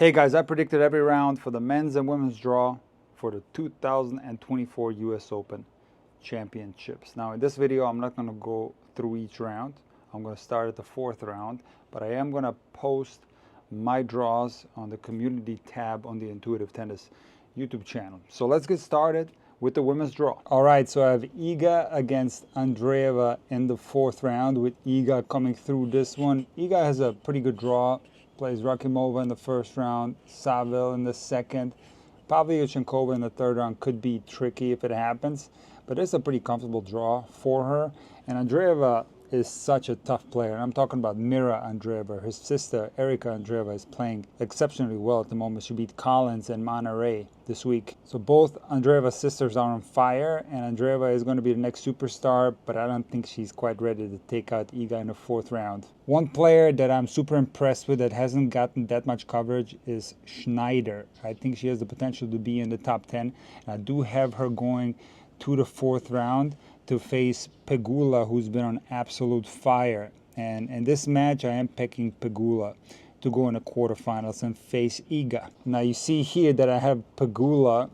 Hey guys, I predicted every round for the men's and women's draw for the 2024 US Open Championships. Now in this video, I'm not going to go through each round. I'm going to start at the fourth round, but I am going to post my draws on the community tab on the Intuitive Tennis YouTube channel. So let's get started with the women's draw. All right, so I have Iga against Andreeva in the fourth round, with Iga coming through this one. Iga has a pretty good draw. Plays Rakimova in the first round, Saber in the second. Pavlyuchenkova in the third round could be tricky if it happens, but it's a pretty comfortable draw for her. And Andreeva is such a tough player. And I'm talking about Mira Andreeva. Her sister, Erika Andreeva, is playing exceptionally well at the moment. She beat Collins and Monterrey this week. So both Andreeva's sisters are on fire, and Andreeva is going to be the next superstar, but I don't think she's quite ready to take out Iga in the fourth round. One player that I'm super impressed with that hasn't gotten that much coverage is Schneider. I think she has the potential to be in the top 10. I do have her going to the fourth round to face Pegula, who's been on absolute fire. And in this match, I am picking Pegula to go in the quarterfinals and face Iga. Now you see here that I have Pegula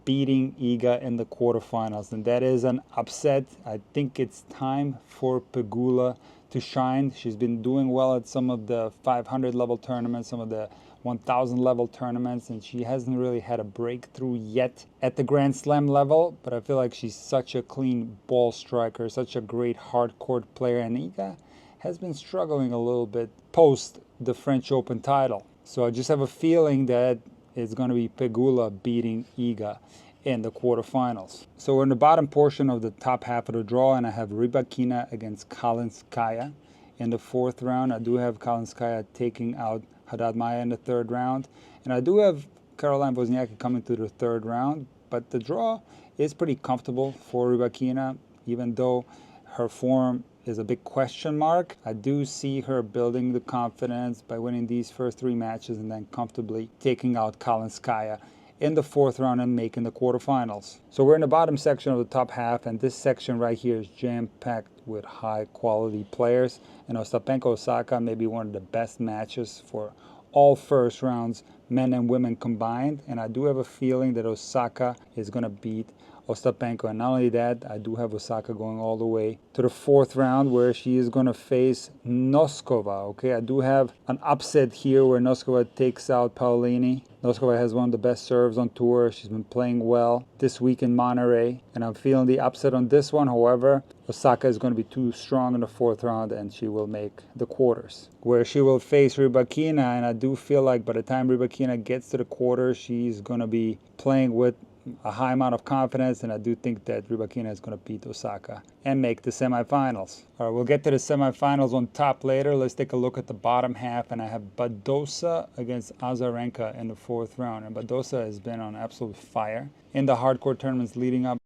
beating Iga in the quarterfinals, and that is an upset. I think it's time for Pegula to shine. She's been doing well at some of the 500 level tournaments, some of the 1000 level tournaments, and she hasn't really had a breakthrough yet at the Grand Slam level, but I feel like she's such a clean ball striker, such a great hard court player, and Iga has been struggling a little bit post the French Open title. So I just have a feeling that it's going to be Pegula beating Iga in the quarterfinals. So we're in the bottom portion of the top half of the draw, and I have Rybakina against Kalinskaya in the fourth round. I do have Kalinskaya taking out Haddad Maia in the third round, and I do have Caroline Wozniacki coming to the third round, but the draw is pretty comfortable for Rybakina, even though her form is a big question mark. I do see her building the confidence by winning these first three matches and then comfortably taking out Kalinskaya in the fourth round and making the quarterfinals. So we're in the bottom section of the top half, and this section right here is jam-packed with high-quality players. And Ostapenko-Osaka may be one of the best matches for all first rounds, men and women combined. And I do have a feeling that Osaka is going to beat Ostapenko. And not only that, I do have Osaka going all the way to the fourth round, where she is going to face Noskova. Okay, I do have an upset here where Noskova takes out Paolini. Noskova has one of the best serves on tour. She's been playing well this week in Monterrey, and I'm feeling the upset on this one. However, Osaka is going to be too strong in the fourth round, and she will make the quarters, where she will face Rybakina. And I do feel like by the time Rybakina gets to the quarters, she's going to be playing with a high amount of confidence, and I do think that Rybakina is going to beat Osaka and make the semifinals. All right, we'll get to the semifinals on top later. Let's take a look at the bottom half, and I have Badosa against Azarenka in the fourth round. And Badosa has been on absolute fire in the hardcore tournaments leading up.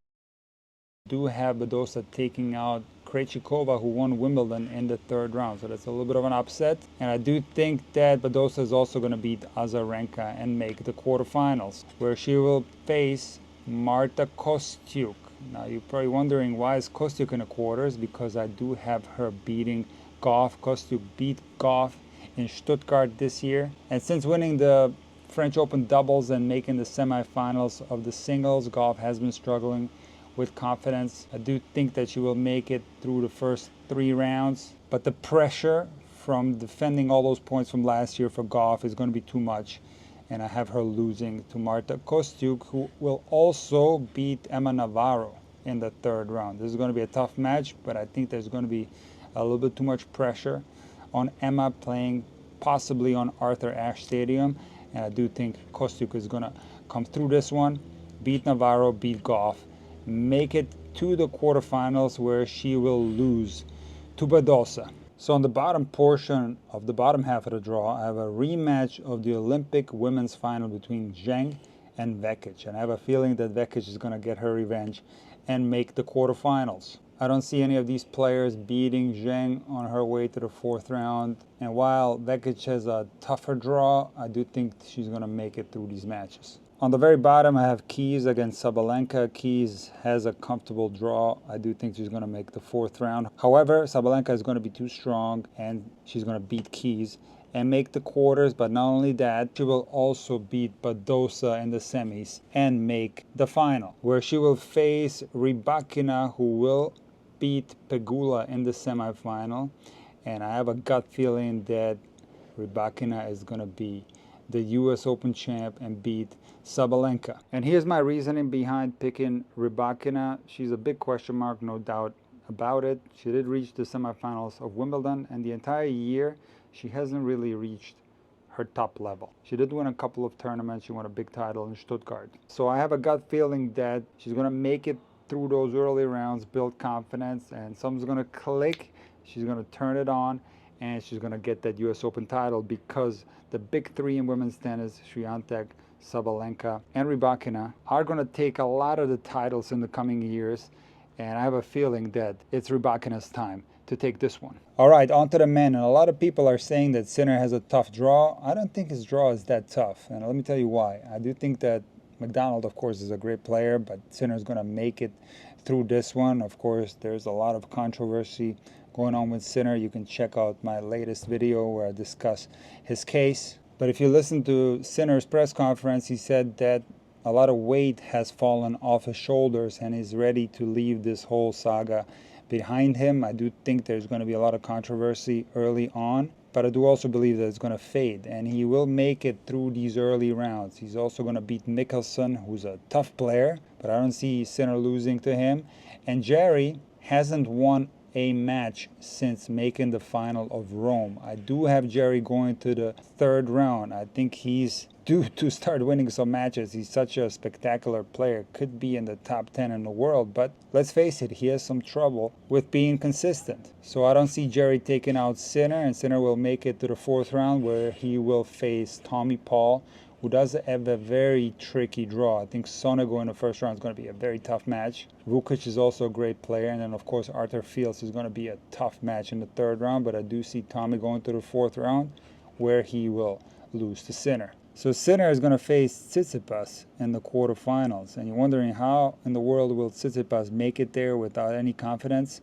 I do have Badosa taking out Krejcikova, who won Wimbledon in the third round. So that's a little bit of an upset. And I do think that Badosa is also going to beat Azarenka and make the quarterfinals, where she will face Marta Kostyuk. Now you're probably wondering, why is Kostyuk in the quarters? Because I do have her beating Gauff. Kostyuk beat Gauff in Stuttgart this year. And since winning the French Open doubles and making the semifinals of the singles, Gauff has been struggling with confidence. I do think that she will make it through the first three rounds, but the pressure from defending all those points from last year for Gauff is going to be too much, and I have her losing to Marta Kostyuk, who will also beat Emma Navarro in the third round. This is going to be a tough match, but I think there's going to be a little bit too much pressure on Emma playing possibly on Arthur Ashe Stadium, and I do think Kostyuk is going to come through this one, beat Navarro, beat Gauff, make it to the quarterfinals, where she will lose to Badosa. So on the bottom portion of the bottom half of the draw, I have a rematch of the Olympic women's final between Zheng and Vekic. And I have a feeling that Vekic is going to get her revenge and make the quarterfinals. I don't see any of these players beating Zheng on her way to the fourth round. And while Vekic has a tougher draw, I do think she's going to make it through these matches. On the very bottom, I have Keys against Sabalenka. Keys has a comfortable draw. I do think she's going to make the fourth round. However, Sabalenka is going to be too strong, and she's going to beat Keys and make the quarters, but not only that, she will also beat Badosa in the semis and make the final, where she will face Rybakina, who will beat Pegula in the semifinal. And I have a gut feeling that Rybakina is going to be the US Open champ and beat Sabalenka. And here's my reasoning behind picking Rybakina. She's a big question mark, no doubt about it. She did reach the semifinals of Wimbledon, and the entire year she hasn't really reached her top level. She did win a couple of tournaments. She won a big title in Stuttgart. So I have a gut feeling that she's going to make it through those early rounds, build confidence, and something's going to click. She's going to turn it on, and she's going to get that US Open title, because the big three in women's tennis, Swiatek, Sabalenka, and Rybakina, are going to take a lot of the titles in the coming years, and I have a feeling that it's Rybakina's time to take this one. All right, on to the men. And a lot of people are saying that Sinner has a tough draw. I don't think his draw is that tough, and let me tell you why. I do think that McDonald, of course, is a great player, but Sinner is going to make it through this one. Of course, there's a lot of controversy going on with Sinner. You can check out my latest video where I discuss his case. But if you listen to Sinner's press conference, he said that a lot of weight has fallen off his shoulders and he's ready to leave this whole saga behind him. I do think there's going to be a lot of controversy early on, but I do also believe that it's going to fade, and he will make it through these early rounds. He's also going to beat Mickelson, who's a tough player, but I don't see Sinner losing to him. And Jerry hasn't won a match since making the final of Rome. I do have Jerry going to the third round. I think he's due to start winning some matches. He's such a spectacular player, could be in the top 10 in the world, but let's face it, he has some trouble with being consistent. So I don't see Jerry taking out Sinner, and Sinner will make it to the fourth round, where he will face Tommy Paul, who does have a very tricky draw. I think Sonego in the first round is going to be a very tough match. Vukic is also a great player, and then of course Arthur Fields is going to be a tough match in the third round, but I do see Tommy going to the fourth round, where he will lose to Sinner. So Sinner is going to face Tsitsipas in the quarterfinals, and you're wondering how in the world will Tsitsipas make it there without any confidence?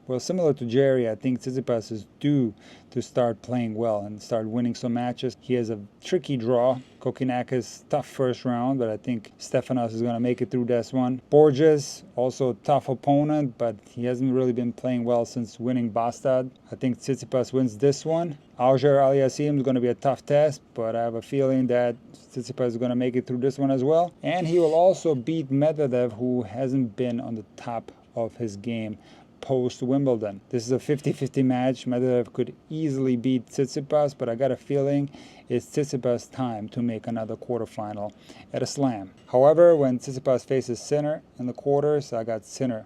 Well, similar to Jerry, I think Tsitsipas is due to start playing well and start winning some matches. He has a tricky draw. Kokkinakis, tough first round, but I think Stefanos is going to make it through this one. Borges, also a tough opponent, but he hasn't really been playing well since winning Bastad. I think Tsitsipas wins this one. Auger Aliassime is going to be a tough test, but I have a feeling that Tsitsipas is going to make it through this one as well. And he will also beat Medvedev, who hasn't been on the top of his game post-Wimbledon. This is a 50-50 match. Medvedev could easily beat Tsitsipas, but I got a feeling it's Tsitsipas' time to make another quarterfinal at a slam. However, when Tsitsipas faces Sinner in the quarters, I got Sinner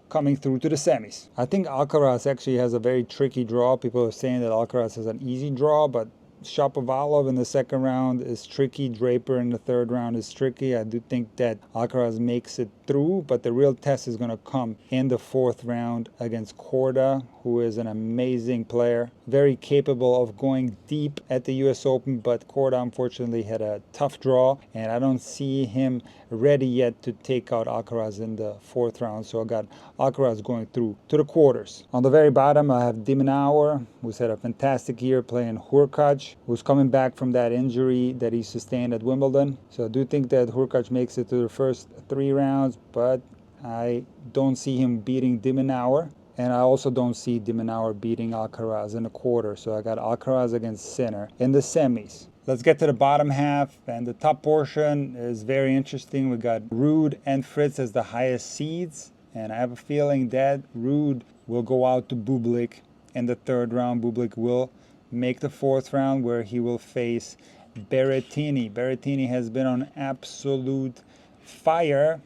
coming through to the semis. I think Alcaraz actually has a very tricky draw. People are saying that Alcaraz has an easy draw, but Shapovalov in the second round is tricky. Draper in the third round is tricky. I do think that Alcaraz makes it through, but the real test is going to come in the fourth round against Korda, who is an amazing player, very capable of going deep at the US Open, but Korda unfortunately had a tough draw, and I don't see him ready yet to take out Alcaraz in the fourth round. So I got Alcaraz going through to the quarters. On the very bottom, I have De Minaur, who's had a fantastic year playing Hurkacz, who's coming back from that injury that he sustained at Wimbledon. So I do think that Hurkacz makes it to the first three rounds, but I don't see him beating De Minaur. And I also don't see De Minaur beating Alcaraz in the quarter. So I got Alcaraz against Sinner in the semis. Let's get to the bottom half, and the top portion is very interesting. We got Ruud and Fritz as the highest seeds, and I have a feeling that Ruud will go out to Bublik in the third round. Bublik will make the fourth round, where he will face Berrettini. Berrettini has been on absolute fire,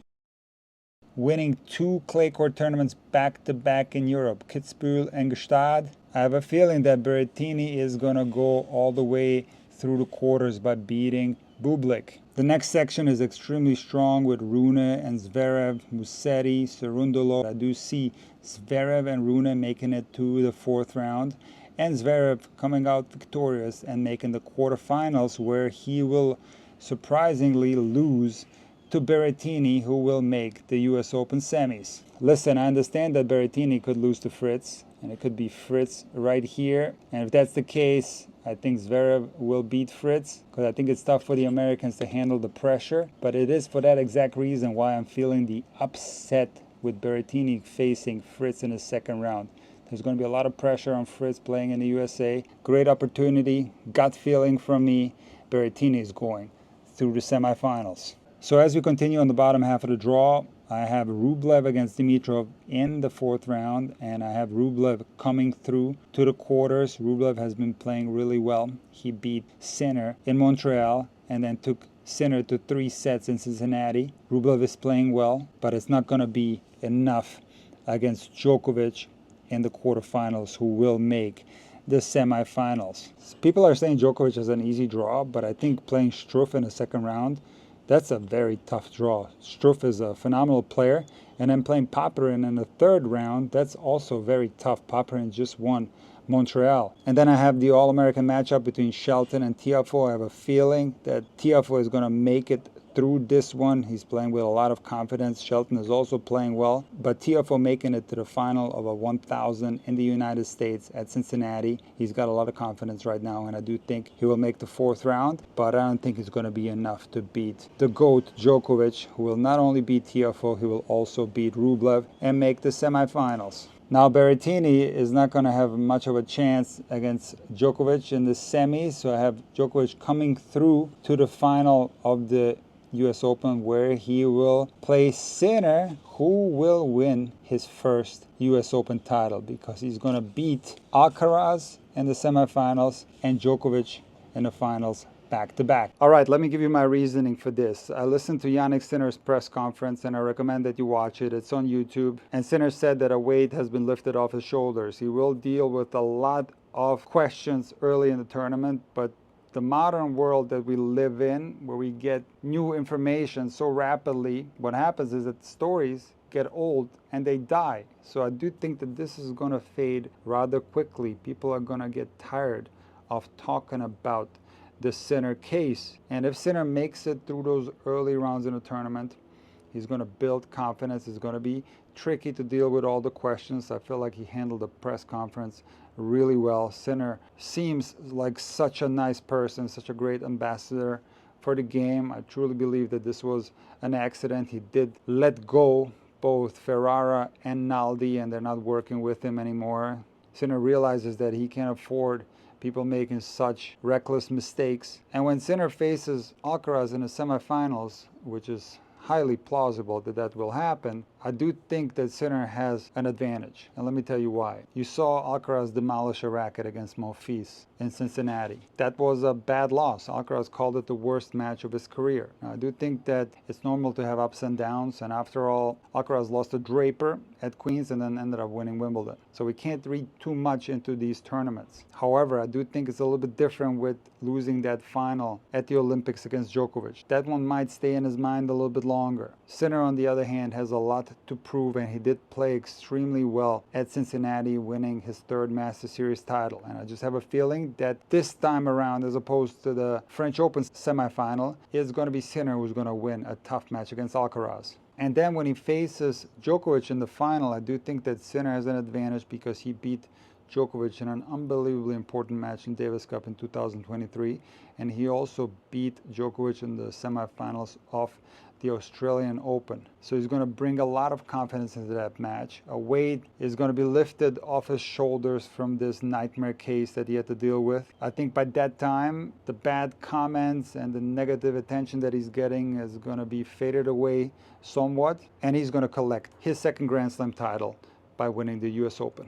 winning 2 clay court tournaments back-to-back in Europe, Kitzbühel and Gstaad. I have a feeling that Berrettini is going to go all the way through the quarters by beating Bublik. The next section is extremely strong with Rune and Zverev, Musetti, Cerundolo. I do see Zverev and Rune making it to the fourth round, and Zverev coming out victorious and making the quarterfinals, where he will surprisingly lose to Berrettini, who will make the US Open semis. Listen, I understand that Berrettini could lose to Fritz, and it could be Fritz right here. And if that's the case, I think Zverev will beat Fritz, because I think it's tough for the Americans to handle the pressure. But it is for that exact reason why I'm feeling the upset with Berrettini facing Fritz in the second round. There's going to be a lot of pressure on Fritz playing in the USA. Great opportunity, gut feeling from me. Berrettini is going through the semifinals. So as we continue on the bottom half of the draw, I have Rublev against Dimitrov in the fourth round, and I have Rublev coming through to the quarters. Rublev has been playing really well. He beat Sinner in Montreal and then took Sinner to 3 sets in Cincinnati. Rublev is playing well, but it's not going to be enough against Djokovic in the quarterfinals, who will make the semifinals. People are saying Djokovic is an easy draw, but I think playing Struff in the second round, that's a very tough draw. Struff is a phenomenal player, and then playing Popyrin in the third round, that's also very tough. Popyrin just won Montreal. And then I have the All-American matchup between Shelton and Tiafoe. I have a feeling that Tiafoe is going to make it through this one. He's playing with a lot of confidence. Shelton is also playing well, but Tiafoe making it to the final of a 1,000 in the United States at Cincinnati. He's got a lot of confidence right now, and I do think he will make the fourth round, but I don't think it's going to be enough to beat the GOAT Djokovic, who will not only beat Tiafoe, he will also beat Rublev and make the semifinals. Now Berrettini is not going to have much of a chance against Djokovic in the semis, so I have Djokovic coming through to the final of the US Open, where he will play Sinner, who will win his first US Open title, because he's going to beat Alcaraz in the semifinals and Djokovic in the finals back to back. All right, let me give you my reasoning for this. I listened to Jannik Sinner's press conference, and I recommend that you watch it. It's on YouTube. And Sinner said that a weight has been lifted off his shoulders. He will deal with a lot of questions early in the tournament, but the modern world that we live in, where we get new information so rapidly, what happens is that stories get old and they die. So I do think that this is going to fade rather quickly. People are going to get tired of talking about the Sinner case. And if Sinner makes it through those early rounds in the tournament, he's going to build confidence. It's going to be tricky to deal with all the questions. I feel like he handled the press conference really well. Sinner seems like such a nice person, such a great ambassador for the game. I truly believe that this was an accident. He did let go both Ferrara and Naldi, and they're not working with him anymore. Sinner realizes that he can't afford people making such reckless mistakes. And when Sinner faces Alcaraz in the semifinals, which is highly plausible that that will happen, I do think that Sinner has an advantage. And let me tell you why. You saw Alcaraz demolish a racket against Monfils in Cincinnati. That was a bad loss. Alcaraz called it the worst match of his career. Now, I do think that it's normal to have ups and downs, and after all, Alcaraz lost to Draper at Queens and then ended up winning Wimbledon. So we can't read too much into these tournaments. However, I do think it's a little bit different with losing that final at the Olympics against Djokovic. That one might stay in his mind a little bit longer. Sinner, on the other hand, has a lot to prove, and he did play extremely well at Cincinnati, winning his third Masters Series title. And I just have a feeling that this time around, as opposed to the French Open semifinal, it's going to be Sinner who's going to win a tough match against Alcaraz. And then when he faces Djokovic in the final, I do think that Sinner has an advantage because he beat Djokovic in an unbelievably important match in Davis Cup in 2023, and he also beat Djokovic in the semifinals of the Australian Open. So he's going to bring a lot of confidence into that match. A weight is going to be lifted off his shoulders from this nightmare case that he had to deal with. I think by that time, the bad comments and the negative attention that he's getting is going to be faded away somewhat, and he's going to collect his second Grand Slam title by winning the US Open.